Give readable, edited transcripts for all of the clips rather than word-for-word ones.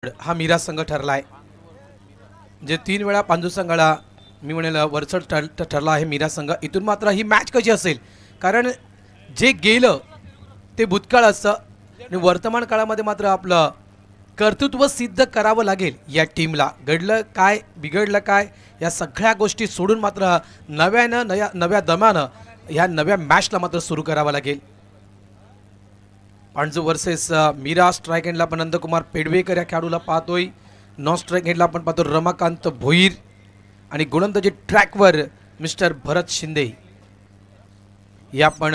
हा मीरा संघ ठरलाय, जे 3 वेळा पांजू संघाला मी म्हणेल वरचढ ठरला आहे मीरा संघ। इथून मात्र ही मॅच कशी असेल, कारण जे गेलं ते भूतकाळ असतं आणि वर्तमान काळामध्ये मात्र आपलं कर्तृत्व सिद्ध करावं लागेल या टीमला। घडलं काय बिघडलं काय या सगळ्या गोष्टी सोडून मात्र नव्या दमानं या नव्या मॅचला मात्र सुरू करावं लागेल। पांजू वर्सेस मीरा। स्ट्राइक एंडला पण नंदकुमार पेडवेकर या खेळाडूला पाहतोय। नॉन स्ट्राइक एंडला आपण पाहतो रमाकांत भोईर आणि गोलंदाजी ट्रॅकवर मिस्टर भरत शिंदे। या पण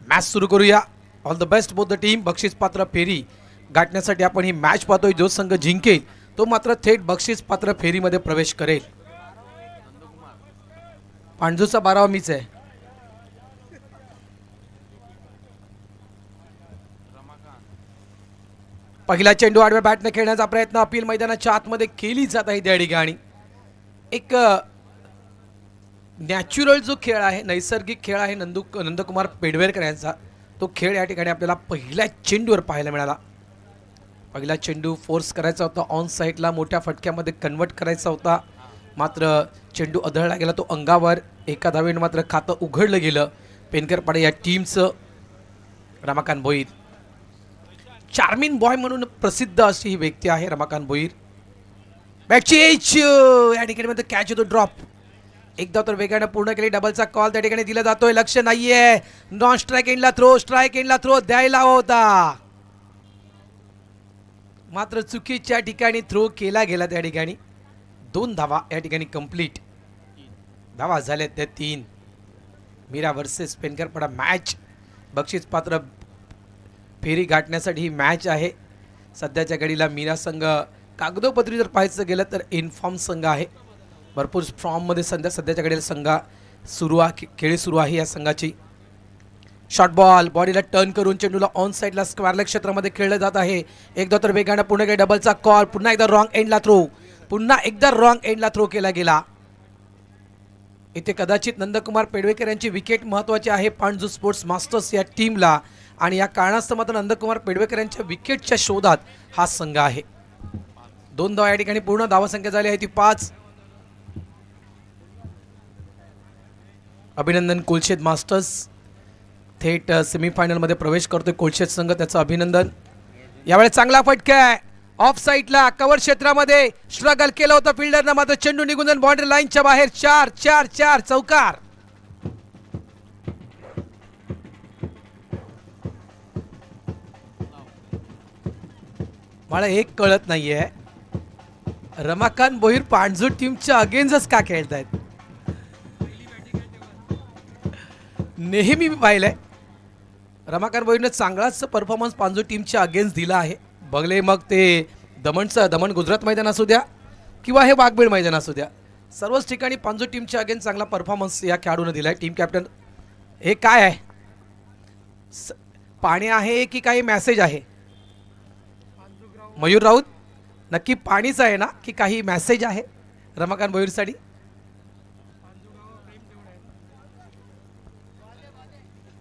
मॅच सुरू करूया। All the best both the team. बक्षीस पात्र फेरी गाठण्यासाठी आपण ही मॅच पाहतोय। जो संघ जिंकेल तो मात्र थेट बक्षीस पात्र फेरीमध्ये प्रवेश करेल। पांजूचा 12वा मीच आहे। पहिला चेंडू आडव्या बॅटने खेळण्याचा प्रयत्न अपील मैदानाच्या आतमध्ये केली जात आहे। त्या ठिकाणी एक नॅचरल जो खेळ आहे, नैसर्गिक खेळ आहे नंदकुमार पेडवेकर यांचा, तो खेळ या ठिकाणी आपल्याला पहिल्या चेंडूवर पाहायला मिळाला। पहिला चेंडू फोर्स करायचा होता, ऑन साईडला मोठ्या फटक्यामध्ये कन्वर्ट करायचा होता, मात्र चेंडू अधळला गेला तो अंगावर। एका धावेने मात्र खातं उघडलं गेलं पेनकरपाडे या टीमचं। रमाकांत भोईर चार्मिंग बॉय म्हणून प्रसिद्ध अशी ही व्यक्ती आहे रमाकांत भोईर। बॅटची एज या ठिकाणी मध्ये कॅच होतो ड्रॉप। एकदा तर वेगाने पूर्ण केली, डबलचा कॉल त्या ठिकाणी दिला जातोय। लक्ष नाहीये, नॉन स्ट्राइक एंडला थ्रो, स्ट्राइक एंडला थ्रो द्यायला होता, मात्र चुकीच्या ठिकाणी थ्रो केला गेला। त्या ठिकाणी 2 धावा या ठिकाणी कंप्लीट। धावा झाल्या त्या 3। मीरा वर्सेस पेनकरपाडा मॅच बक्षीस पात्र फेरी गाठण्यासाठी ही मॅच आहे। सध्याच्या घडीला मीरा संघ कागदोपत्री जर पाहायचं गेलं तर इन्फॉर्म संघ आहे, भरपूर फॉर्ममध्ये सध्याच्या घडीला खेळी सुरू आहे या संघाची। शॉर्ट बॉल बॉडीला टर्न करून चेंडूला ऑन साईडला स्क्वेअर लेग क्षेत्रामध्ये खेळलं जात आहे। एकदा तर वेगाने पूर्ण केली, डबलचा कॉल, पुन्हा एकदा रॉंग एंडला थ्रो केला गेला। इथे कदाचित नंदकुमार पेडवेकर यांची विकेट महत्त्वाची आहे पांजू स्पोर्ट्स मास्टर्स या टीमला, आणि या कारणास्तव मात्र नंदकुमार पेडवेकर यांच्या विकेटच्या शोधात हा संघ आहे। 2 धावा या ठिकाणी पूर्ण धावसंख्या झाली आहे ती 5। अभिनंदन कोलशेत मास्टर्स थेट सेमीफायनल मध्ये प्रवेश करतोय कोलशेत संघ, त्याचं अभिनंदन। यावेळेस चांगला फटका आहे ऑफ साईडला, कव्हर क्षेत्रामध्ये स्ट्रगल केलं होतं फिल्डरनं, मात्र चेंडू निघून जाऊन बाउंड्री लाईनच्या बाहेर। 4 चौकार। मला एक कळत नाहीये, रमाकांत भोईर पांजू टीमच्या अगेन्स्ट का खेळतायत? नेहमी मी पाहिलंय रमाकांत भोईरने चांगलाच परफॉर्मन्स पांजू टीमच्या अगेन्स्ट दिला आहे। बघले मग ते दमण गुजरात मैदान असू द्या किंवा हे वाघबीड मैदान असू द्या, सर्वच ठिकाणी पांजू टीमच्या अगेन्स्ट चांगला परफॉर्मन्स या खेळाडूने दिलाय। टीम कॅप्टन, हे काय आहे? पाणी आहे की काही मेसेज आहे? मयूर राऊत, नक्की पाणीच आहे ना की काही मेसेज आहे रमाकांत भोईरसाठी?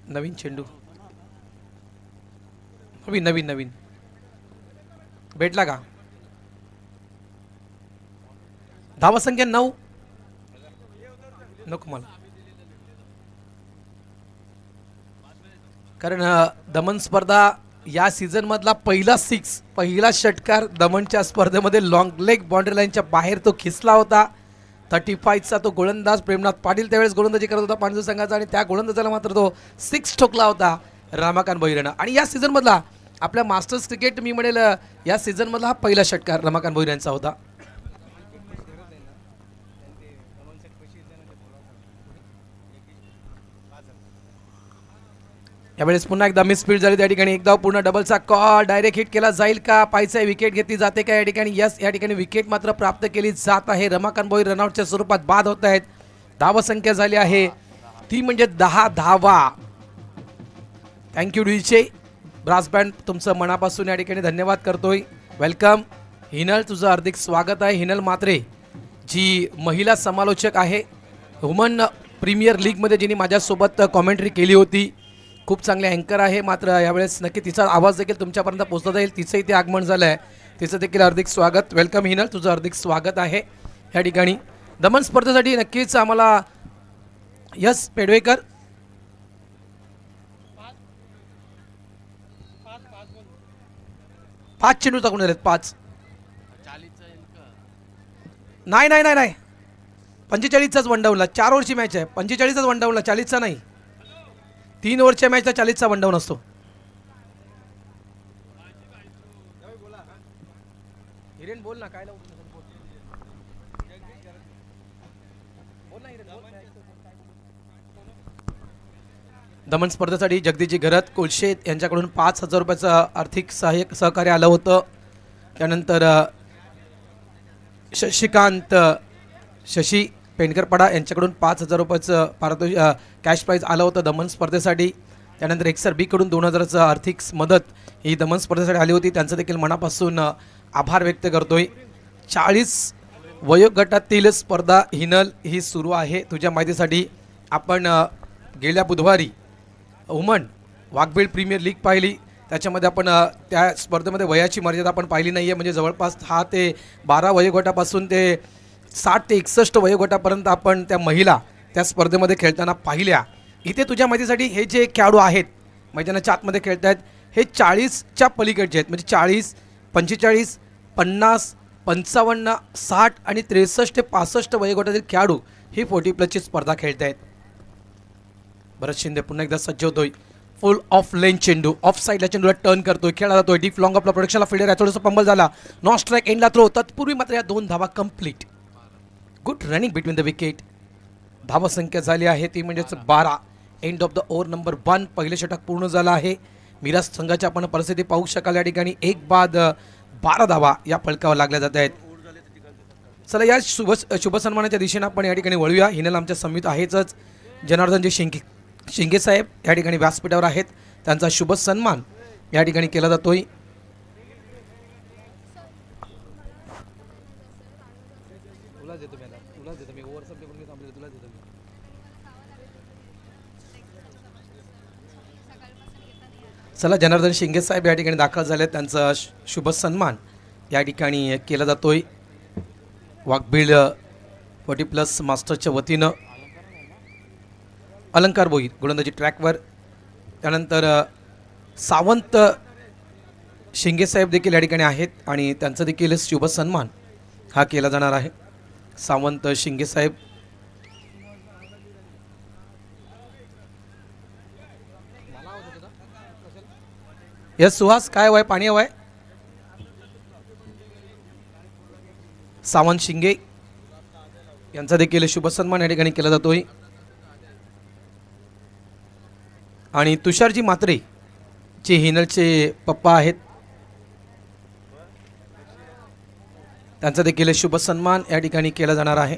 नवीन चेंडू, नवीन भेटला का? धावसंख्या 9 नको मला, कारण दमन स्पर्धा या सीझन मधला पहिला षटकार दमणच्या स्पर्धेमध्ये लॉंग लेग बाउंड्री लाईनच्या बाहेर तो खिसला होता। 35चा तो गोलंदाज प्रेमनाथ पाटील त्यावेळेस गोलंदाजी करत होता पांजू संघाचा, आणि त्या गोलंदाजाला मात्र तो 6 ठोकला होता रमाकांत भोईरनं। आणि या सीझन मधला आपल्या मास्टर्स क्रिकेट मी म्हणेल या सीझन मधला हा पहिला षटकार रमाकांत भोईर यांचा होता। यावेळेस पुन्हा एकदा मिसफील्ड झाली त्या ठिकाणी। एकदा पूर्ण डबलचा कॉल, डायरेक्ट हिट केला जाईल का? पायचा विकेट घेतली जाते का या ठिकाणी? यस, या ठिकाणी विकेट मात्र प्राप्त केली जात आहे। रमाकांत भोईर रनआउटच्या स्वरूपात बाद होत आहेत। धावसंख्या झाली आहे ती म्हणजे 10 धावा। थँक्यू डीजे ब्रास बँड, तुमचं मनापासून या ठिकाणी धन्यवाद करतोय। वेलकम हिनल, तुझं हार्दिक स्वागत आहे। हिनल मात्रे जी महिला समालोचक आहे, वुमन प्रीमियर लीग मध्ये जिने माझ्यासोबत कॉमेंट्री केली होती, खूप चांगले अँकर आहे। मात्र यावेळेस नक्की तिचा आवाज देखील तुमच्यापर्यंत पोहोचला जाईल, तिचंही ते आगमन झालं आहे। तिचं देखील हार्दिक स्वागत. वेलकम हिनल, तुझं हार्दिक स्वागत आहे या ठिकाणी. दमन स्पर्धेसाठी नक्कीच आम्हाला यस पेडवेकर पाच चेंडू टाकून दिलेत. 5 नाही नाही नाही नाही 45चाच वनडाऊनला. 4 ओव्हरची मॅच आहे. 45चाच वनडाऊनला, 40चा नाही. 3 ओव्हरच्या मॅचला 40चा वनडाऊन असतो. हिरेन बोल ना, काय दमन स्पर्धेसाठी जगदीशजी घरत कोलशे यांच्याकडून 5,000 रुपयाचं आर्थिक सहकार्य आलं होतं. त्यानंतर शशिकांत शशी पेंडकरपाडा यांच्याकडून 5,000 रुपयाचं कॅश प्राईज आलं होतं दमन स्पर्धेसाठी. त्यानंतर एक्सर बीकडून 2,000चं आर्थिक मदत ही दमन स्पर्धेसाठी आली होती. त्यांचं देखील मनापासून आभार व्यक्त करतोय. 40 वयोगटातील स्पर्धा हिनल ही सुरू आहे. तुझ्या माहितीसाठी आपण गेल्या बुधवारी वुमन वाघबीळ प्रीमियर लीग पाहिली. त्याच्यामध्ये आपण त्या स्पर्धेमध्ये वयाची मर्यादा आपण पाहिली नाही आहे. म्हणजे जवळपास 6 ते 12 वयोगटापासून ते 60 ते 61 वयोगटापर्यंत आपण त्या महिला त्या स्पर्धेमध्ये खेळताना पाहिल्या. इथे तुझ्या माहितीसाठी हे जे खेळाडू आहेत मैदानाच्या आतमध्ये खेळत आहेत हे 40च्या पलीकडचे आहेत. म्हणजे 40, 45, 50, 55, 60 आणि 63 ते 65 वयोगटातील खेळाडू ही 40+ स्पर्धा खेळत आहेत. भरत शिंदे पुन्हा एकदा सज्ज होतोय. फुल ऑफ लेन चेंडू ऑफ साईडला चेंडूला टर्न करतोय, खेळला जातोय डीप लॉंग आपला प्रोडक्शनला फिल्डर आहे. थोडंसं पंबल झाला, नॉन स्ट्राईक एंडला थ्रो. तत्पूर्वी मात्र या 2 धावा complete. Good running between the wicket. धावा संख्या झाली आहे ती म्हणजेच 12. End of the over number 1. पहिले षटक पूर्ण झालं आहे. मिराज संघाची आपण परिस्थिती पाहू शकाल या ठिकाणी. 1 बाद 12 धावा या फलकावर लागल्या जात आहेत. चला या शुभ सन्मानाच्या दिशेने आपण या ठिकाणी वळूया. हिनल आमच्या समित आहेच. जनार्दनजी शिंगे साहेब या ठिकाणी व्यासपीठावर आहेत. त्यांचा शुभ सन्मान या ठिकाणी केला जातोय. चला जनार्दन शिंगे साहेब या ठिकाणी दाखल झाले. त्यांचा शुभ सन्मान या ठिकाणी केला जातोय वाघबीळ 40+ मास्टरच्या वतीनं. अलंकार भोईर गोलंदाजी ट्रॅकवर. त्यानंतर सावंत शिंगे साहेब देखील या ठिकाणी आहेत आणि त्यांचा देखील शुभ सन्मान हा केला जाणार आहे. सावंत शिंगे साहेब. यस सुहास काय हवंय, पाणी हवंय. सावंत शिंगे यांचा देखील शुभ सन्मान या ठिकाणी केला जातोय. आणि तुषारजी मात्रे जे हिनलचे पप्पा आहेत त्यांचा देखील शुभ सन्मान या ठिकाणी केला जाणार आहे.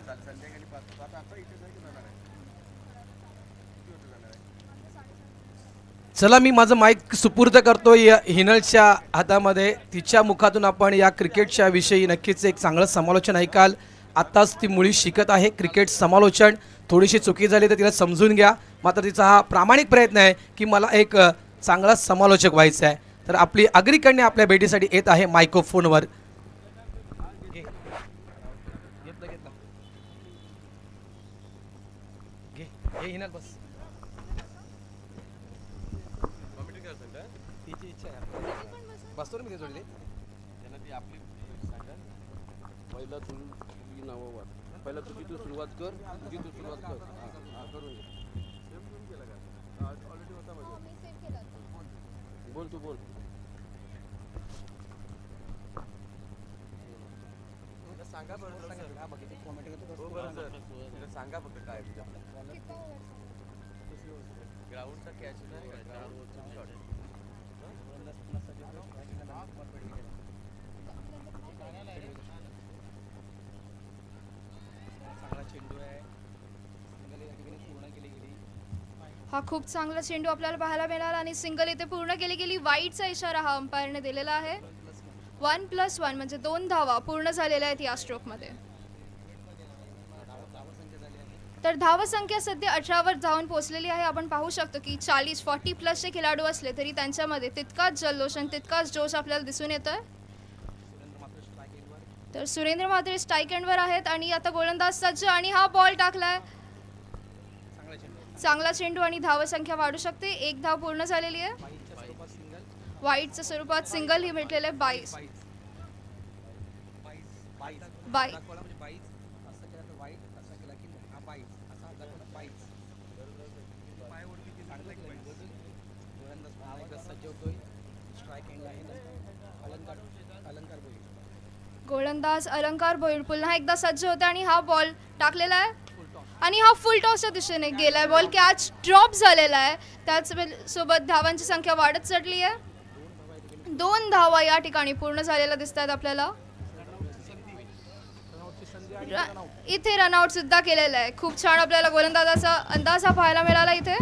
चला मी माझं माईक सुपूर्द करतोय हिनलच्या हातामध्ये. तिच्या मुखातून आपण या क्रिकेटच्या विषयी नक्कीच एक चांगलं समालोचन ऐकाल. आत्ताच ती मुळी शिकत आहे क्रिकेट समालोचन. थोडीशी चुकी झाली तर तिला समजून घ्या. मात्र तिचा हा प्रामाणिक प्रयत्न आहे की मला एक चांगला समालोचक व्हायचा आहे. तर आपली अग्रीकन्या आपल्या भेटीसाठी येत आहे मायक्रोफोनवर. बसतो मी जोडले पहिला तुझी नावं वाट. पहिला तुझी तू सुरुवात कर. बोल तू बोल. सांगा सांगा फक्त काय ग्राउंडचा कॅच नाही. हा खूप चांगला चेंडू आपल्याला पाहायला मिळाला आणि सिंगल इथे पूर्ण केली गेली. वाईडचा इशारा हा अंपायरने दिलेला आहे. 1+1 म्हणजे 2 धावा पूर्ण झालेल्या आहेत या स्ट्रोकमध्ये. तर धावसंख्या सध्या 18वर जाऊन पोहोचलेली आहे. आपण पाहू शकतो की 40-40+ चे खेळाडू असले तरी त्यांच्यामध्ये तितकाच जल्लोष आणि तितकाच जोश आपल्याला दिसून येतोय. तर सुरेंद्र म्हात्रे स्ट्राईक एंडवर आहेत आणि आता गोलंदाज सज्ज आणि हा बॉल टाकलाय. चांगला चेंडू आणि धावसंख्या वाढू शकते. 1 धाव पूर्ण झालेली आहे. वाईटच्या स्वरूपात सिंगल ही भेटलेले आहे. 22 गोलंदाज अलंकार भोईर पुन्हा एकदा सज्ज होते आणि हा बॉल टाकलेला आहे आणि हा फुल टॉसच्या दिशेने गेलाय. बॉल कॅच ड्रॉप झालेला आहे. त्याच सोबत धावांची संख्या वाढत चढली आहे. 2 धावा या ठिकाणी पूर्ण झालेल्या दिसतात आपल्याला. इथे रनआउट सुद्धा केलेला आहे. खूप छान आपल्याला गोलंदाजाचा अंदाज हा पाहायला मिळाला इथे.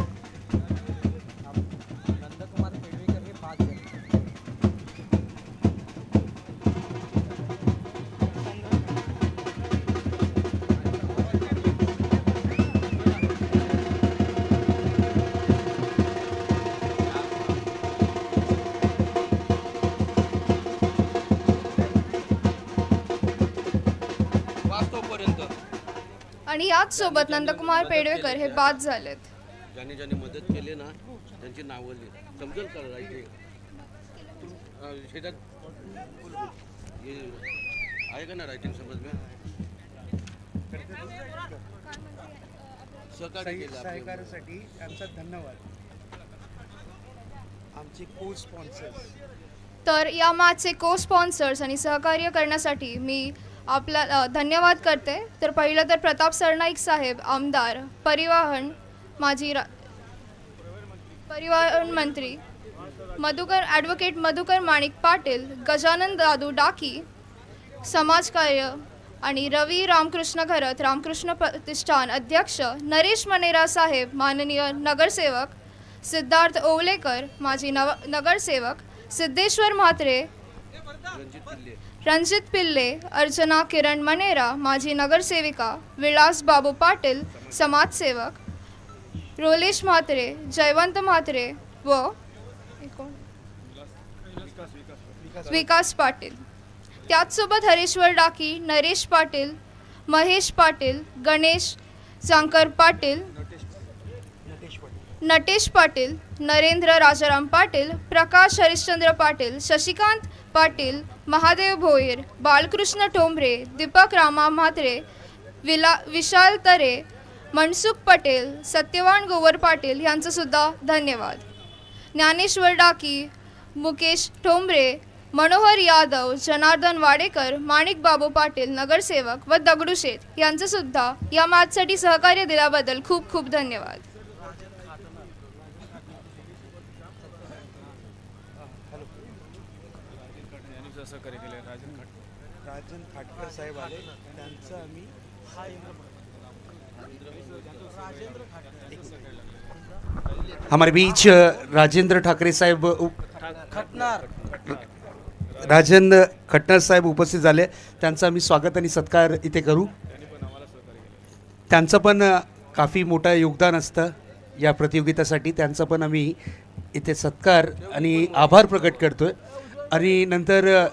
आणि याच सोबत नंदकुमार पेडवेकर हे बाद झालेत. ज्यांनी ज्यांनी मदत केली ना त्यांची नावं लिहि समजेल का राईट शेतात आहे का ना रायटिंग समज में सहकार्यासाठी आमचा धन्यवाद. आमचे को स्पॉन्सर्स तर या मॅचचे को स्पॉन्सर्स आणि सहकार्य करण्यासाठी मी आपला धन्यवाद करते. तर पहिलं तर प्रताप सरनाईक साहेब आमदार, परिवहन परिवहन मंत्री ॲडव्होकेट मधुकर माणिक पाटील, गजानन दादू डाकी समाजकार्य आणि रवी रामकृष्ण घरत रामकृष्ण प्रतिष्ठान अध्यक्ष, नरेश मनेरा साहेब माननीय नगरसेवक, सिद्धार्थ ओवलेकर माजी नगरसेवक, सिद्धेश्वर म्हात्रे, रणजित पिल्ले, अर्चना किरण मनेरा माजी नगरसेविका, विलास बाबू पाटील समाजसेवक, रोलेश म्हात्रे, जयवंत म्हात्रे व विकास पाटील. त्याचसोबत हरेश्वर डाकी, नरेश पाटील, महेश पाटील, गणेश शंकर पाटील, नटेश पाटील, नरेंद्र राजाराम पाटील, प्रकाश हरिश्चंद्र पाटील, शशिकांत पाटील, महादेव भोईर, बालकृष्ण ठोंबरे, दीपक रामा म्हात्रे, विशाल तरे, मनसुख पटेल, सत्यवान गोवर पाटील यांचं सुद्धा धन्यवाद. ज्ञानेश्वर डाकी, मुकेश ठोंबरे, मनोहर यादव, जनार्दन वाडेकर, माणिक बाबू पाटील नगरसेवक व दगडू शेठ यांचं सुद्धा या मॅचसाठी सहकार्य दिल्याबद्दल खूप खूप धन्यवाद. राजन खाटकर साहेब आले त्यांचं आम्ही हमारे बीच राजेंद्र ठाकरे साहेब राजेंद्र खटणार साहेब उपस्थित झाले. त्यांचं आम्ही स्वागत आणि सत्कार इथे करू. त्यांचं पण काफी मोठं योगदान असतं या प्रतियोगितेसाठी. त्यांचं पण आम्ही इथे सत्कार आणि आभार प्रकट करतोय. आणि नंतर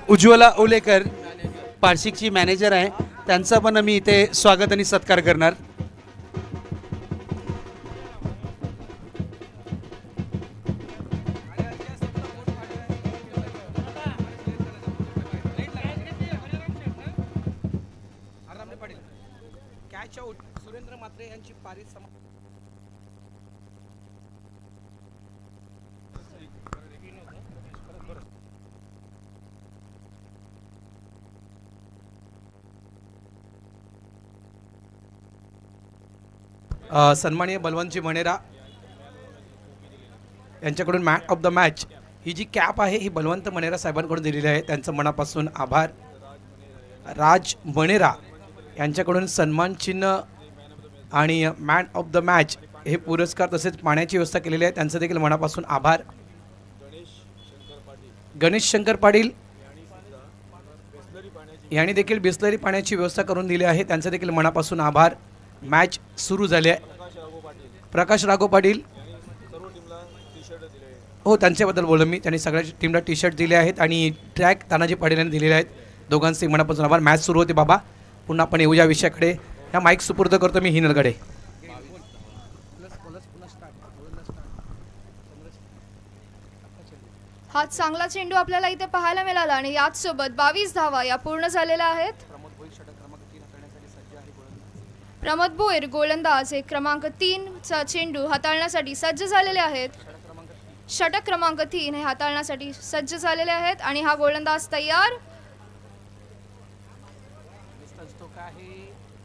उज्ज्वला ओलेकर पारशिकची मॅनेजर आहे, त्यांचा पण आम्ही इथे स्वागत आणि सत्कार करणार. सुरेंद्र म्हात्रे यांची पारी सन्माननीय बलवंतजी मणेरा यांच्याकडून मॅन ऑफ द मॅच ही जी कॅप आहे ही बलवंत मणेरा साहेबांकडून दिलेली आहे. त्यांचं मनापासून आभार. राज मणेरा यांच्याकडून सन्मान चिन्ह आणि मॅन ऑफ द मॅच हे पुरस्कार तसेच पाण्याची व्यवस्था केलेली आहे, त्यांचं देखील मनापासून आभार. गणेश शंकर पाटील यांनी देखील बिस्लरी पाण्याची व्यवस्था करून दिली आहे, त्यांचं देखील मनापासून आभार. मॅच सुरू झाली आहे. प्रकाश राघव पाटील हो, त्यांच्याबद्दल बोललो मी. त्यांनी सगळ्या टीमला टी शर्ट दिले आहेत आणि ट्रॅक तानाजी पाटील यांनी दिलेले आहेत. दोघांचे मनापासून आभार. मॅच सुरू होते बाबा. पुन्हा आपण येऊ या विषयाकडे. ह्या माईक सुपूर्द करतो मी हिनलकडे. हा चांगला चेंडू आपल्याला इथे पाहायला मिळाला आणि याच सोबत 22 धावा या पूर्ण झालेल्या आहेत. प्रमोद भोईर गोलंदाज हे क्रमांक 3 चा चेंडू हाताळण्यासाठी सज्ज झालेले आहेत. षटक क्रमांक 3 हे हाताळण्यासाठी सज्ज झालेले आहेत आणि हा गोलंदाज तयार.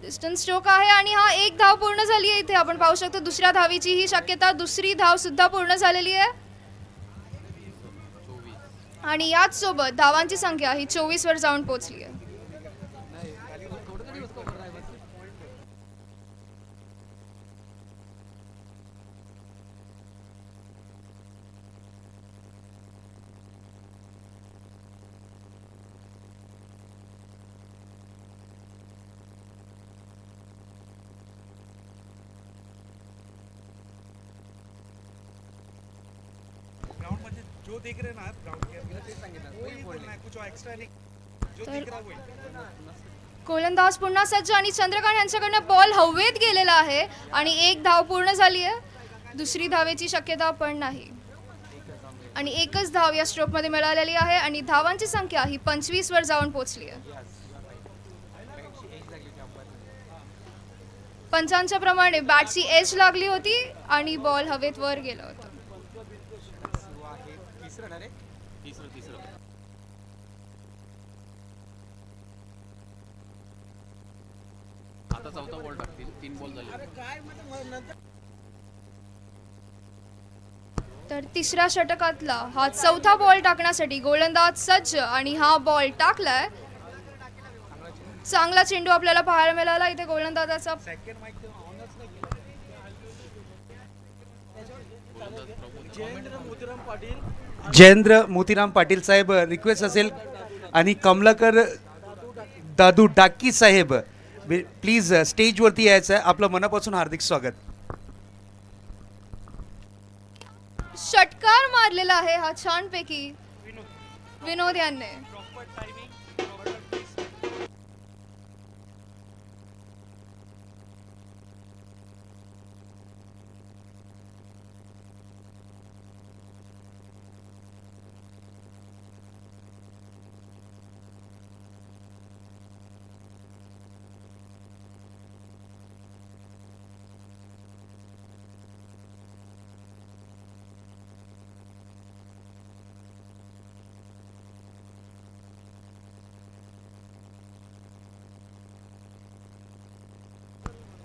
डिस्टन्स स्ट्रोक आहे आणि हा एक धाव पूर्ण झाली आहे. इथे आपण पाहू शकतो दुसऱ्या धावीची ही शक्यता. दुसरी धाव सुद्धा पूर्ण झालेली आहे आणि याच सोबत धावांची संख्या ही 24 वर जाऊन पोहोचली आहे. ग्राउंड मध्ये जो देख रहे ना आप ग्राउंड के वही बोलना है, कुछ एक्स्ट्रा नहीं, जो दिख रहा वही. गोलंदाज पुन्हा सज्ज आणि चंद्रकांत यांच्याकडनं बॉल हवेत गेलेला आहे आणि एक धाव पूर्ण झाली आहे. दुसरी धावेची शक्यता पण नाही आणि एकच धाव या स्ट्रोक मध्ये मिळालेली आहे आणि धावांची संख्या ही 25 वर जाऊन पोहोचली आहे. पंचांच्या प्रमाणे बॅटची एज लागली होती आणि बॉल हवेत वर गेला होता. आता चौथा बॉल टाकतील. 3 बॉल झाले. तर तिसऱ्या षटकातला हा चौथा बॉल टाकण्यासाठी गोलंदाज सज्ज आणि हा बॉल टाकलाय. चांगला चेंडू आपल्याला पाहायला मिळाला इथे गोलंदाजाचा. जयेंद्र मोतीराम पाटील साहेब रिक्वेस्ट असेल आणि कमलाकर दादू डाकी साहेब प्लीज स्टेजवरती यायचं आहे. आपलं मनापासून हार्दिक स्वागत. षटकार मारलेला आहे हा छानपैकी विनोद यांनी.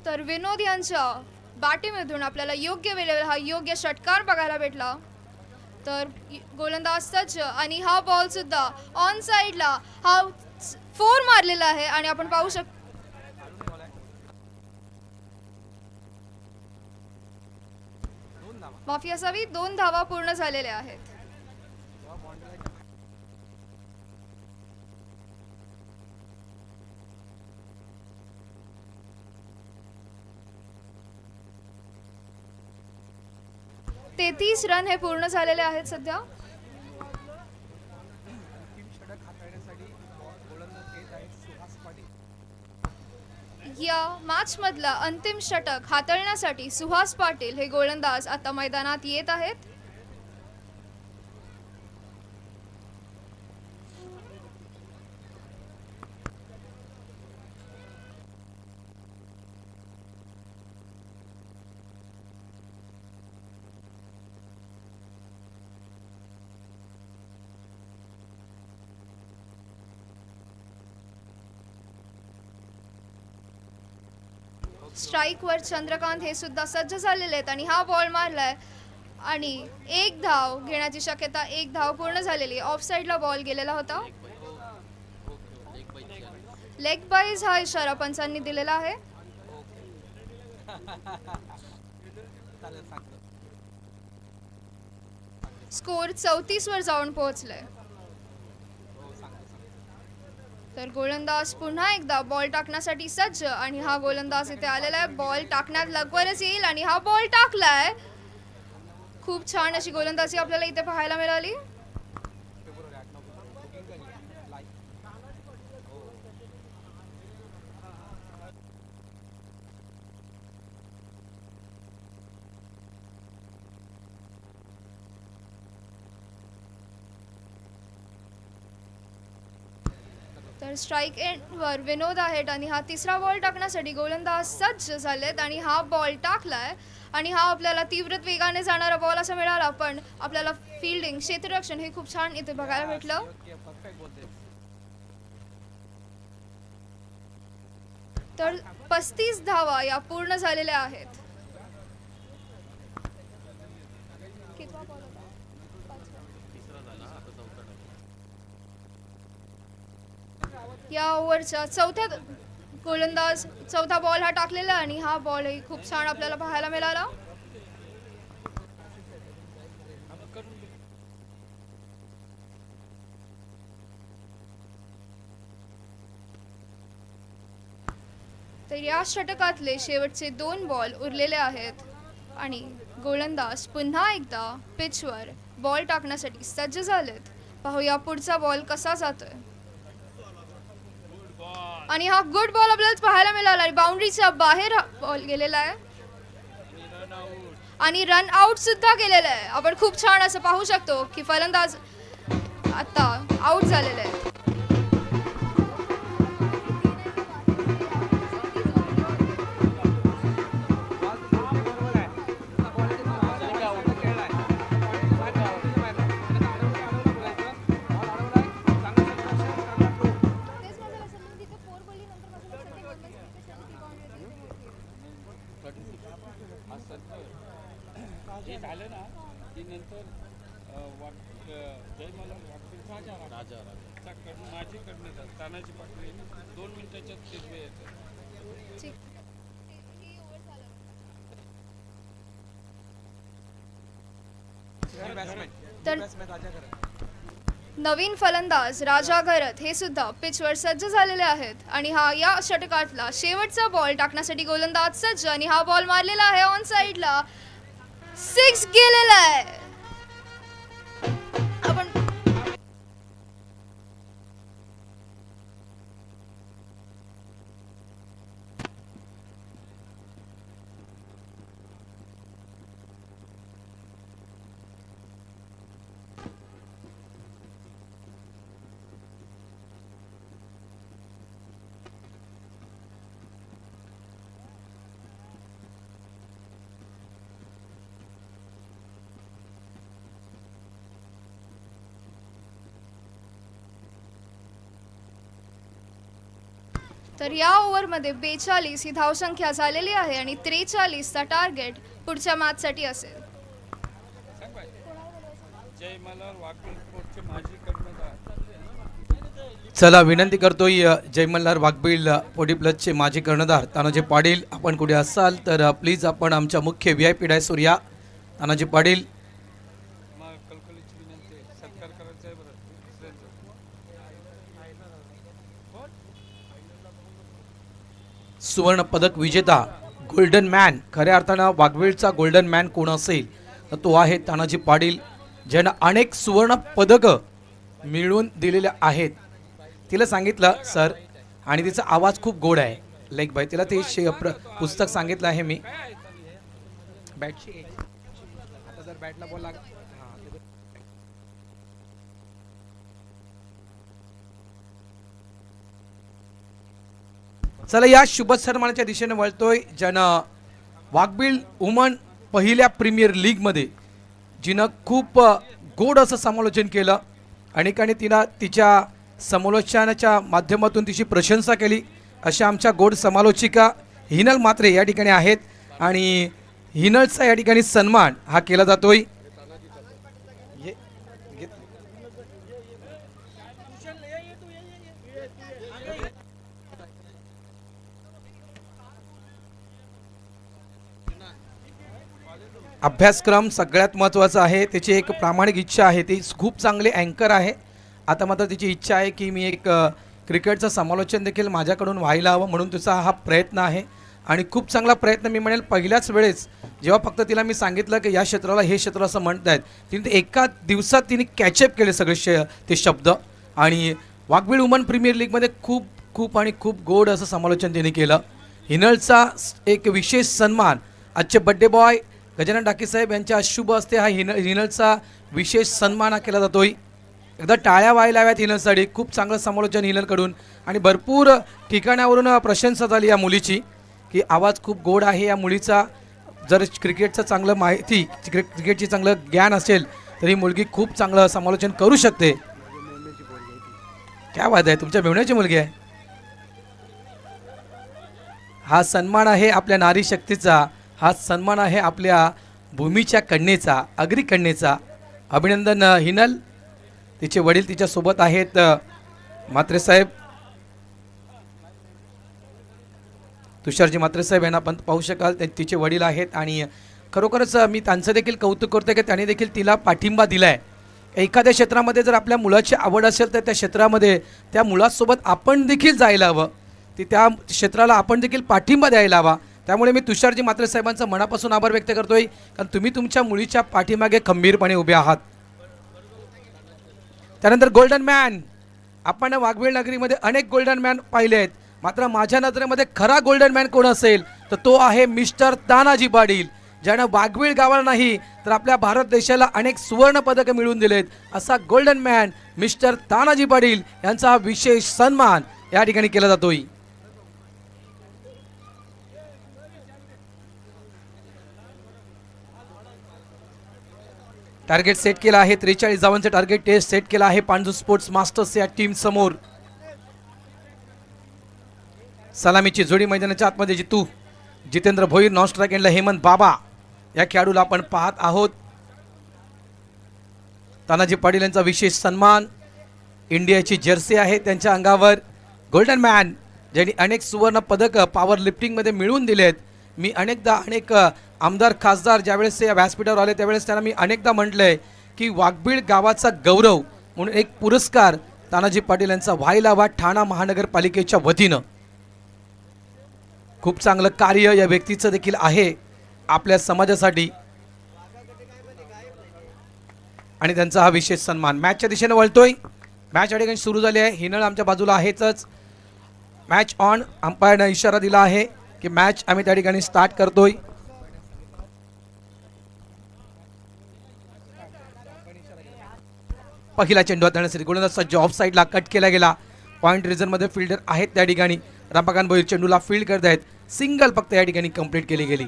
तर विनोद यांच्या बाटीमधून आपल्याला योग्य वेळेवर हा योग्य षटकार बघायला भेटला. तर गोलंदाज सज्ज आणि हा बॉल सुद्धा ऑन साइडला हा 4 मारलेला आहे आणि आपण पाहू शकतो माफी असावी 2 धावा पूर्ण झालेल्या आहेत. तेहतीस रन हे पूर्ण झालेले आहेत सध्या. या मॅच मधला अंतिम षटक हाताळण्यासाठी सुहास पाटील हे गोलंदाज आता मैदानात येत आहेत. स्ट्राइक वर चंद्रकांत हे सुद्धा सज्ज झालेले आहेत आणि हा बॉल मारलाय आणि एक धाव घेण्याची शक्यता. एक धाव पूर्ण झालेली. ऑफ साइडला बॉल गेलेला होता. लेग बाईज हा इशारा पंचांनी दिलेला आहे. स्कोर 34 वर जाऊन पोहोचलाय. तर गोलंदाज पुन्हा एकदा बॉल टाकण्यासाठी सज्ज आणि हा गोलंदाज इथे आलेला आहे. बॉल टाकण्यात लवकरच येईल आणि हा बॉल टाकलाय. खूप छान अशी गोलंदाजी आपल्याला इथे पाहायला मिळाली. तर स्ट्राईक एंडवर विनोद आहेत आणि हा तिसरा बॉल टाकण्यासाठी गोलंदाज सज्ज झालेत आणि हा बॉल टाकलाय आणि हा आपल्याला तीव्र वेगाने जाणारा बॉल असा मिळाला, पण आपल्याला फिल्डिंग क्षेत्ररक्षण हे खूप छान इथे बघायला भेटलं. तर 35 धावा या पूर्ण झालेल्या आहेत. या ओव्हरच्या चौथा बॉल हा टाकलेला आणि हा बॉल खूप छान आपल्याला पाहायला मिळाला. तर या षटकातले शेवटचे 2 बॉल उरलेले आहेत आणि गोलंदाज पुन्हा एकदा पिचवर बॉल टाकण्यासाठी सज्ज झालेत. पाहूया पुढचा बॉल कसा जातोय. आणि हा गुड बॉल आपल्याला पाहायला मिळाला आणि बाउंड्रीच्या बाहेर बॉल गेलेला आहे आणि रन आउट सुद्धा गेलेला आहे. आपण खूप छान असं पाहू शकतो की फलंदाज आता आउट झालेले आहे. हे झालं ना की नंतर माझीकडनं तानाजी पाटील 2 मिनिटाच्या तिसवे येते. तर नवीन फलंदाज राजा घरत हे सुद्धा पिचवर सज्ज झालेले आहेत आणि हा या षटकातला शेवटचा बॉल टाकण्यासाठी गोलंदाज सज्ज आणि हा बॉल मारलेला आहे ऑन साइडला. 6 गेलेला आहे. आपण तर या ओव्हरमध्ये 42 ही धावसंख्या झालेली आहे आणि 43चा टार्गेट पुढच्या मॅचसाठी असेल. चला विनंती करतोय जयमल्हार वाघबीळ पोटी प्लसचे माजी कर्णधार तानाजी पाटील, आपण कुठे असाल तर प्लीज आपण आमच्या मुख्य VIP डायसवर या. तानाजी पाटील सुवर्ण पदक विजेता गोल्डन मॅन, खऱ्या अर्थानं वाघबीळचा गोल्डन मॅन कोण असेल तर तो आहे तानाजी पाटील, ज्यानं अनेक सुवर्ण पदक मिळवून दिलेले आहेत. तिला सांगितलं सर आणि तिचा आवाज खूप गोड आहे लाईक बाई, तिला ते पुस्तक सांगितलं आहे मी. बॅटची आता जर बॅटला बॉल लाग चला या शुभ सन्मानाच्या दिशेने वळतोय, ज्यानं वाघबीळ वुमन पहिल्या प्रीमियर लीगमध्ये जिनं खूप गोड असं समालोचन केलं. अनेकांनी तिनं तिच्या समालोचनाच्या माध्यमातून तिची प्रशंसा केली. अशा आमच्या गोड समालोचिका हिनल म्हात्रे या ठिकाणी आहेत आणि हिनलचा या ठिकाणी सन्मान हा केला जातोय. अभ्यासक्रम सगळ्यात महत्त्वाचा आहे, त्याची एक प्रामाणिक इच्छा आहे, ती खूप चांगले अँकर आहे. आता मात्र तिची इच्छा आहे की मी एक क्रिकेटचं समालोचन देखील माझ्याकडून व्हायला हवं, म्हणून तिचा हा प्रयत्न आहे आणि खूप चांगला प्रयत्न मी म्हणेल. पहिल्याच वेळेस जेव्हा फक्त तिला मी सांगितलं की या क्षेत्राला हे क्षेत्र असं म्हणतायत, तिने ते एका दिवसात तिने कॅचअप केले सगळे ते शब्द. आणि वाघबीळ वुमन प्रीमियर लीगमध्ये खूप खूप आणि खूप गोड असं समालोचन तिने केलं. हिनलचा एक विशेष सन्मान, आजचे बड्डे बॉय गजानन डाकी साहेब यांच्या शुभ हस्ते हा हिनलचा विशेष सन्मान हा केला जातोय. एकदा टाळ्या व्हायला हव्यात हिनलसाठी. खूप चांगलं समालोचन हिनलकडून आणि भरपूर ठिकाणावरून प्रशंसा झाली या मुलीची की आवाज खूप गोड आहे या मुलीचा. जर क्रिकेटचं चांगलं माहिती, क्रिकेटची चांगलं ज्ञान असेल तर ही मुलगी खूप चांगलं समालोचन करू शकते. क्या बात आहे, तुमच्या मेवण्याची मुलगी आहे. हा सन्मान आहे आपल्या नारी शक्तीचा, हा सन्मान आहे आपल्या भूमीच्या कन्येचा, अग्री कन्येचा. अभिनंदन हिनल. तिचे वडील तिच्या सोबत आहेत म्हात्रे साहेब, तुषारजी म्हात्रे साहेब यांना आपण पाहू शकाल. तिचे वडील आहेत आणि खरोखरच मी त्यांचं देखील कौतुक करतो की त्यांनी देखील तिला पाठिंबा दिलाय. एखाद्या क्षेत्रामध्ये जर आपल्या मुलाची आवड असेल तर त्या क्षेत्रामध्ये त्या मुलासोबत आपण देखील जायला हवं, त्या क्षेत्राला आपण देखील पाठिंबा द्यायला हवा. त्यामुळे मी तुषारजी म्हात्रे साहेबांचा मनापासून आभार व्यक्त करतोय, कारण तुम्ही तुमच्या मुलीच्या पाठीमागे खंबीरपणे उभे आहात. त्यानंतर गोल्डन मॅन. आपण वाघबीळ नगरीमध्ये अनेक गोल्डन मॅन पाहिले आहेत, मात्र माझ्या नजरेमध्ये खरा गोल्डन मॅन कोण असेल तर तो आहे मिस्टर तानाजी पाटील, ज्यानं वाघबीळ गावाला नाही तर आपल्या भारत देशाला अनेक सुवर्ण पदकं मिळवून दिलेत. असा golden man mister Tanaji Patil यांचा विशेष सन्मान या ठिकाणी केला जातोय. टार्गेट सेट केला आहे, 43 धावांचं टार्गेट टेस्ट सेट केला आहे पांडू स्पोर्ट्स मास्टर्स या टीम समोर. सलामीची जोडी मैदानाच्या आतमध्ये जितू जितेंद्र भोईर, नॉन स्ट्राईक एंडला हेमंत बाबा या खेळाडूला आपण पाहत आहोत. तानाजी पाटील यांचा विशेष सन्मान. इंडियाची जर्सी आहे त्यांच्या अंगावर. गोल्डन मॅन ज्यांनी अनेक सुवर्ण पदक पॉवर लिफ्टिंगमध्ये मिळवून दिलेत. मी अनेक आमदार खासदार ज्यावेळेस या व्यासपीठावर आले त्यावेळेस त्यांना मी अनेकदा म्हटलंय की वाघबीळ गावाचा गौरव म्हणून एक पुरस्कार तानाजी पाटील यांचा व्हायला हवा ठाणा महानगरपालिकेच्या वतीनं. खूप चांगलं कार्य या व्यक्तीचं देखील आहे आपल्या समाजासाठी आणि त्यांचा हा विशेष सन्मान. मॅचच्या दिशेने वळतोय. मॅच या ठिकाणी सुरू झाली आहे. हिनल आमच्या बाजूला आहेच. Match on. अंपायरनं इशारा दिला आहे की मॅच आम्ही त्या ठिकाणी स्टार्ट करतोय. पहिला चेंडू हाताळण्यासाठी गोलंदाज सज्ज. ऑफ साईडला कट केला गेला. पॉईंट रिझनमध्ये फिल्डर आहेत त्या ठिकाणी. रमाकांत भोईर चेंडूला फील्ड करत आहेत. सिंगल फक्त या ठिकाणी कंप्लीट केली गेली.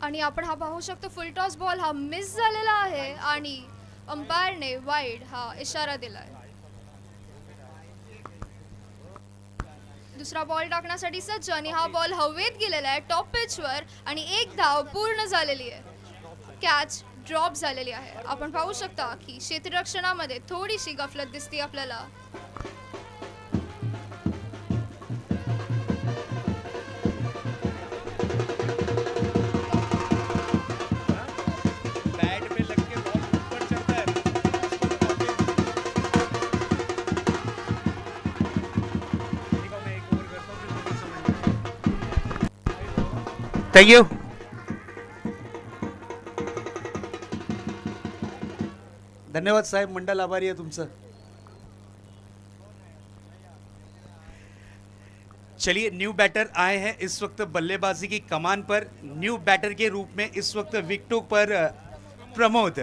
आणि आपण हा पाहू शकतो फुल टॉस बॉल हा मिस झालेला आहे आणि अंपायरने वाईड हा इशारा दिलाय. दुसरा बॉल टाकण्यासाठी सज्ज आणि हा बॉल हवेत गेलेला आहे टॉप पिचवर आणि एक धाव पूर्ण झालेली आहे. कॅच ड्रॉप झालेली आहे. आपण पाहू शकता की क्षेत्ररक्षणामध्ये थोडीशी गफलत दिसते आपल्याला. थँक्यू. धन्यवाद साहेब, मंडल आभारी आहे तुमचं. चलिए न्यू बैटर आए हैं इस वक्त बल्लेबाजी की कमान पर। न्यू बैटर के रूप में इस वक्त विकेटों पर प्रमोद।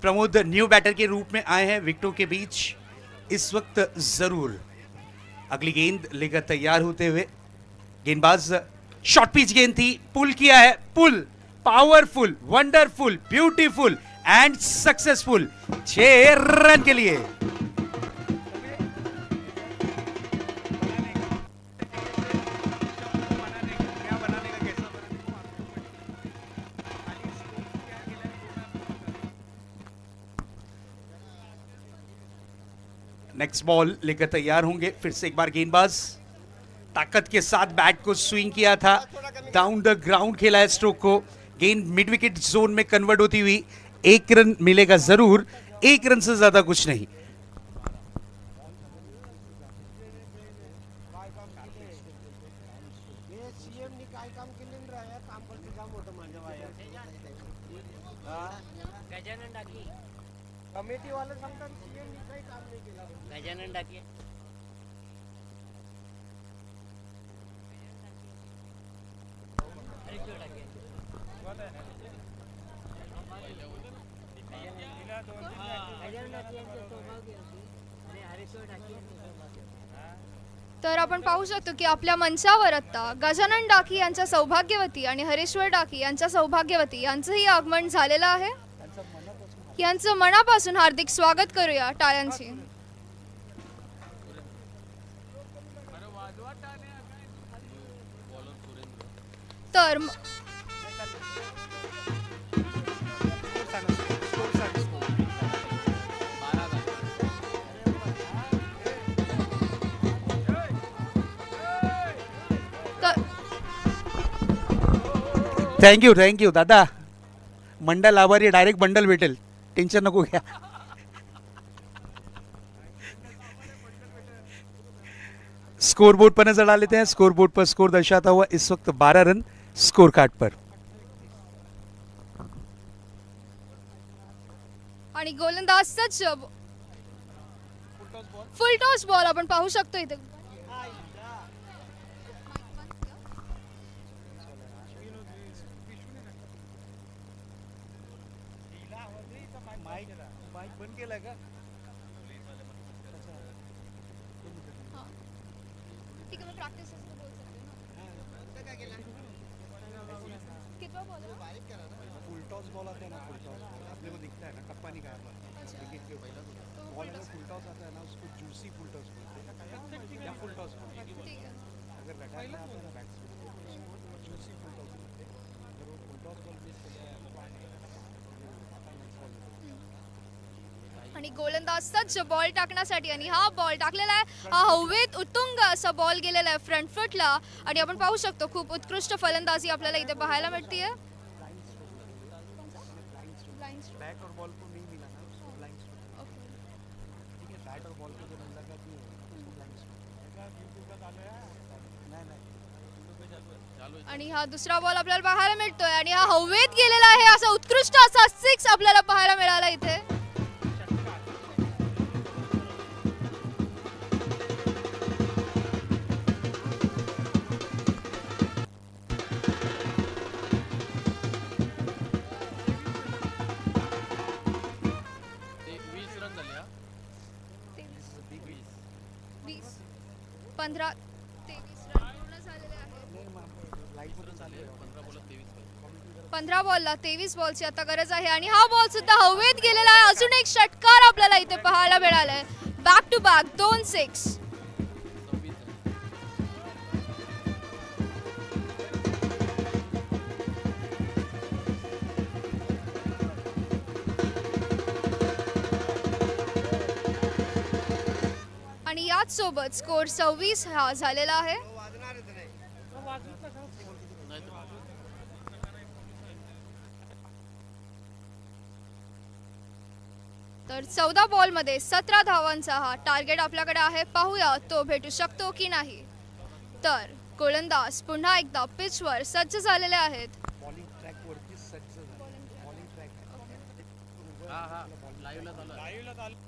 प्रमोद न्यू बैटर के रूप में आए हैं विकेटों के बीच इस वक्त। जरूर अगली गेंद लेकर तैयार होते हुए गेंदबाज। शॉर्ट पिच गेंद थी, पुल किया है, pull powerful, wonderful, beautiful and successful 6 run के लिए। नेक्स्ट बॉल लेकर तैयार होंगे फिर से एक बार गेंदबाज। ताकत के साथ बैट को स्विंग किया था, डाउन द ग्राउंड खेला है स्ट्रोक को। गेंद मिड विकेट जोन में कन्वर्ट होती हुई 1 रन मिलेगा जरूर, 1 रन से ज्यादा कुछ नहीं। कमिटी वाले सांगतात सीएम काही काम नाही केलं. गजानन डाके तर आपण पाहू शकतो की आपल्या मंचावर आता गजानन डाकी यांच्या सौभाग्यवती आणि हरेश्वर डाकी यांच्या सौभाग्यवती यांचंही आगमन झालेलं आहे. यांचं मनापासून हार्दिक स्वागत करूया टाळ्यांची. तर थँक्यू दादा. मंडल आभारी, डायरेक्ट बंडल भेटेल, टेंशन नको घ्या. स्कोर बोर्ड पर नजर डाल लेते हैं. स्कोर बोर्ड पर स्कोर दर्शाता हुआ इस वक्त 12 रन स्कोर कार्ड पर. आणि गोलंदाज सज्ज. फुल टॉस बॉल आपण पाहू शकतो इथे. माइक बंद केलाय का? ठीक है, मैं प्रैक्टिस बोल सकती हूँ. कितना बॉल है? फुल टॉस बॉल आता है ना, फुल टॉस अपने को दिखता है ना, टप्पा नहीं खाया विकेट के ऊपर बॉल में फुल टॉस आता है ना, उसको जूसी फुल टॉस बोलते हैं या फुल टॉस बोलते हैं. ठीक है. अगर रडार में आता है ना बैट्समैन जूसी फुल टॉस बोलते हैं. अगर वो फुल टॉस बॉल मिस हो जाए आणि गोलंदाज सज्ज बॉल टाकण्यासाठी आणि हा बॉल टाकलेला आहे. हा हवेत उतुंग असा बॉल गेलेला आहे फ्रंट फुटला आणि आपण पाहू शकतो खूप उत्कृष्ट फलंदाजी आपल्याला इथे पाहायला मिळते. बैट और बॉल को नहीं मिला ना, उसको ब्लाइंड स्ट्रोक. ठीक है, बैट और बॉल को जो मुलाकात नहीं है उसको ब्लाइंड स्ट्रोक. नहीं आणि हा दुसरा बॉल आपल्याला पाहायला मिळतोय आणि हा हवेत गेलेला आहे. असा उत्कृष्ट असा 6 आपल्याला पाहायला मिळाला इथे. वीस 15 23 रन पूर्ण झालेले आहेत. 15 बॉलला 23 बॉलची आता गरज आहे आणि हा बॉल सुद्धा हवेत गेलेला आहे. अजून एक षटकार आपल्याला इथे पाहायला मिळालाय. Back to back 2 6. आणि याच सोबत स्कोर 26 हा झालेला आहे. तर 14 बॉल मध्ये 17 धावांचा हा टार्गेट आपल्याकडे आहे. पाहूया तो भेटू शकतो की नाही. तर गोलंदाज पुन्हा एकदा पिचवर सज्ज झालेले आहेत. बॉलिंग ट्रॅकवरती सज्ज झाले. बॉलिंग ट्रॅक हा हा लाईव्हला चालू आहे.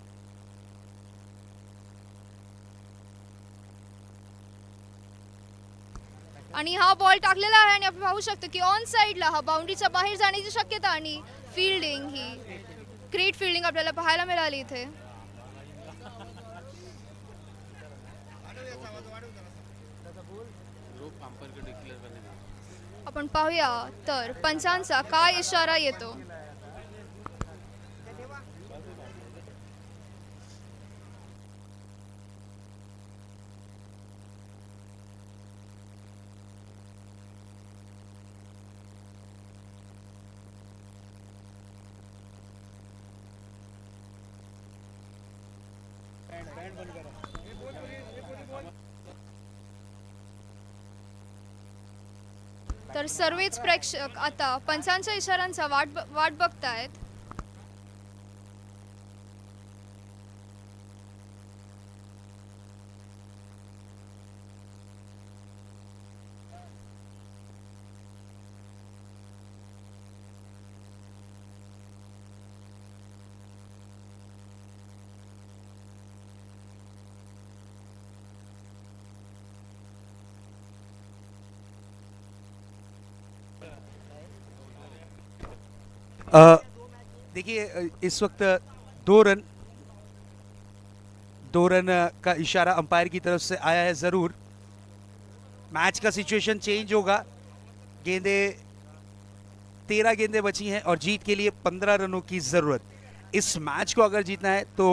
आणि हा बॉल टाकलेला आहे आणि आपण पाहू शकतो की ऑन साइडला हा बाउंड्रीच्या बाहेर जाण्याची शक्यता आणि फिल्डिंग ही ग्रेट फिल्डिंग आपल्याला पाहायला मिळाली इथे. रोप अंपायर को डिक्लेअर करने दो. आपण पाहूया तर पंचांचा काय इशारा येतो. तर सर्वच प्रेक्षक आता पंचांच्या इशाऱ्यांचा वाट बघतायत. देखिए इस वक्त दो रन का इशारा अंपायर की तरफ से आया है. जरूर मैच का सिचुएशन चेंज होगा. गेंदे 13 गेंदें बची हैं और जीत के लिए 15 रनों की जरूरत. इस मैच को अगर जीतना है तो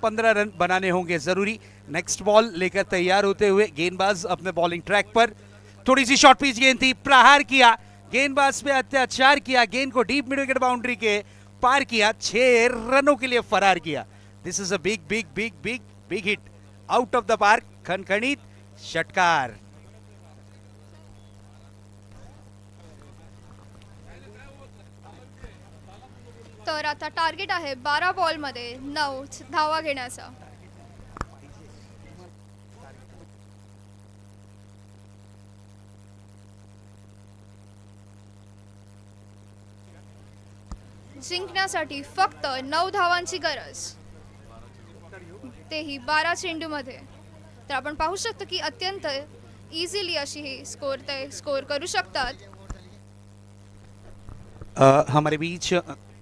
15 रन बनाने होंगे जरूरी. नेक्स्ट बॉल लेकर तैयार होते हुए गेंदबाज अपने बॉलिंग ट्रैक पर. थोड़ी सी शॉर्ट पिच गेंद थी, प्रहार किया, गेंदबाज पे अत्याचार किया, गेंद को डीप मिड विकेट बाउंड्री के पार किया, 6 रनों के लिए फरार किया. This is a big big big big big hit out of the park. खनखनीत षटकार. तर आता टार्गेट आहे 12 बॉलमध्ये 9 धावा घेण्याचा. जिंकण्यासाठी फक्त 9 धावांची गरज, तेही 12 चेंडूमध्ये. तर आपण पाहू शकतो की अत्यंत इझिली अशी ही स्कोर करू शकतात. हमारे बीच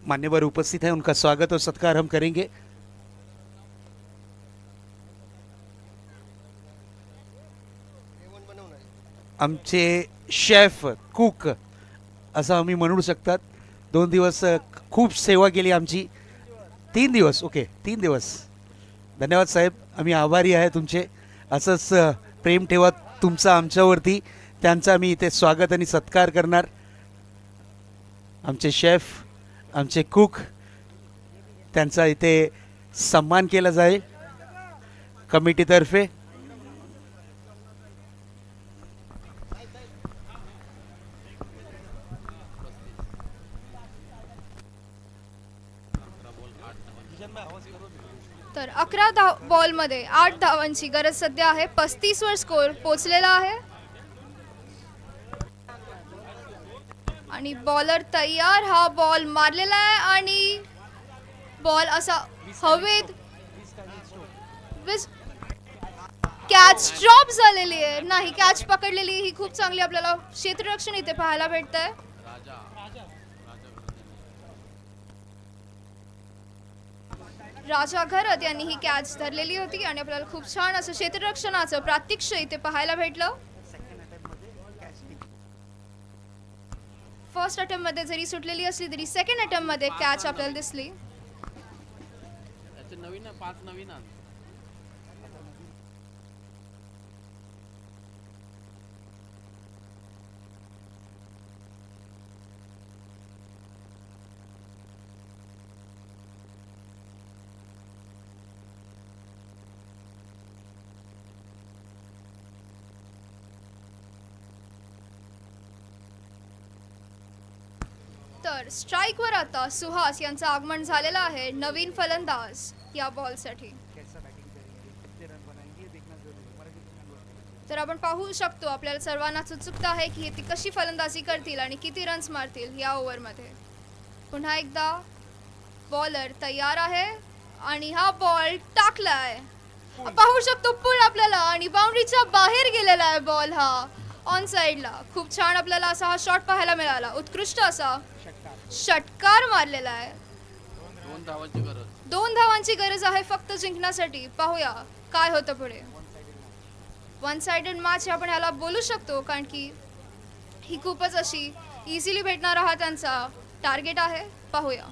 मान्यवर उपस्थित है, उनका स्वागत और सत्कार हम करेंगे. आमचे शेफ कुक असं आम्ही म्हणू शकतात. 2 दिवस खूप सेवा केली आमची. 3 दिवस. ओके 3 दिवस. धन्यवाद साहेब, आम्ही आभारी आहे तुमचे. असंच प्रेम ठेवा तुमचा आमच्यावरती. त्यांचा आम्ही इथे स्वागत आणि सत्कार करणार. आमचे शेफ, आमचे कुक, त्यांचा इथे सन्मान केला जाईल कमिटीतर्फे. तर 11 बॉलमध्ये 8 धावांची गरज सध्या आहे. 35 वर स्कोर पोहोचलेला आहे आणि बॉलर तयार. हा बॉल मारलेला आहे आणि बॉल असा हवेत कॅच ड्रॉप झालेली आहे. नाही, कॅच पकडलेली ही खूप चांगली आपल्याला क्षेत्ररक्षण इथे पाहायला भेटतंय. राजा घरत यांनी ही कॅच धरलेली होती आणि आपल्याला खूप छान असं क्षेत्ररक्षणाचं प्रात्यक्ष इथे पाहायला भेटलं. फर्स्ट अटेम्प्ट मध्ये जरी सुटलेली असली तरी सेकंड अटेम्प्ट मध्ये कॅच आपल्याला दिसली. नवीन 5 नवीन. तर स्ट्राईकवर आता सुहास यांचं आगमन झालेलं आहे, नवीन फलंदाज या बॉलसाठी. तर आपण पाहू शकतो, आपल्याला सर्वांनाच उत्सुकता आहे की ती कशी फलंदाजी करतील आणि किती रन्स मारतील या ओव्हरमध्ये. पुन्हा एकदा बॉलर तयार आहे आणि हा बॉल टाकलाय. पाहू शकतो पुल आपल्याला आणि बाउंड्रीच्या बाहेर गेलेला आहे बॉल हा ऑन साइडला. खूप छान आपल्याला असा हा शॉट पाहायला मिळाला. उत्कृष्ट असा षटकार मारलेला आहे. 2 धावांची गरज. 2 धावांची गरज आहे फक्त जिंकण्यासाठी. पाहूया काय होतं पुढे. वन साइडेड मॅच आपण ह्याला बोलू शकतो, कारण की ही खूपच अशी इझिली भेटणारा हा त्यांचा टार्गेट आहे. पाहूया.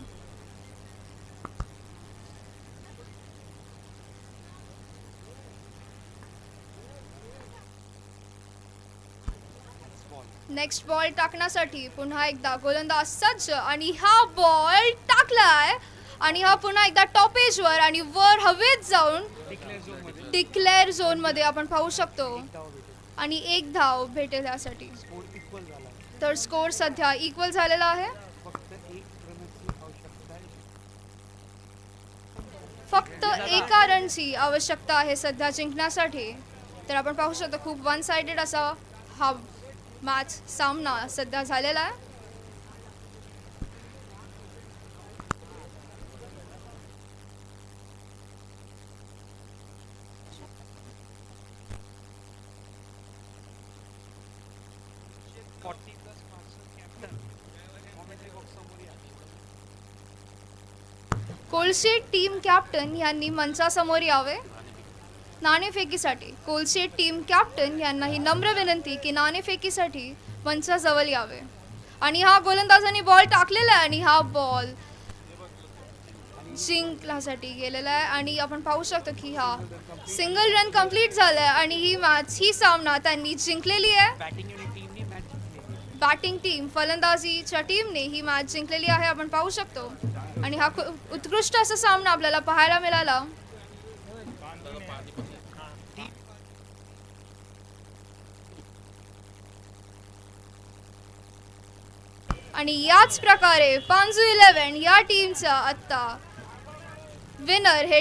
नेक्स्ट बॉल टाकण्यासाठी पुन्हा एकदा गोलंदाज सज्ज आणि हा बॉल टाकलाय आणि हा पुन्हा एकदा टॉप एजवर आणि वर हवेत जाऊन डिक्लेअर झोन मध्ये आपण पाहू शकतो आणि 1 धाव भेटेल यासाठी. तर स्कोर सध्या इक्वल झालेला आहे. फक्त 1 रनची आवश्यकता आहे सध्या जिंकण्यासाठी. तर आपण पाहू शकतो खूप वन साइडेड असा हा मॅच सामना सध्या झालेला आहे. कोलशेट टीम कॅप्टन यांनी मंचासमोर यावे नाणेफेकीसाठी. कोलशेट टीम कॅप्टन यांना ही नम्र विनंती की नाणेफेकीसाठी मंचाजवळ यावे. आणि हा गोलंदाजांनी बॉल टाकलेला आहे आणि हा बॉल जिंकण्यासाठी गेलेला आहे आणि आपण पाहू शकतो की हा सिंगल रन कंप्लीट झालाय आणि ही सामना त्यांनी जिंकलेली आहे. बॅटिंग टीम फलंदाजीच्या टीमने ही मॅच जिंकलेली आहे आपण पाहू शकतो. आणि हा उत्कृष्ट असा सामना आपल्याला पाहायला मिळाला. आणि याच प्रकारे पांजू 11 या टीमचा आता विनर हे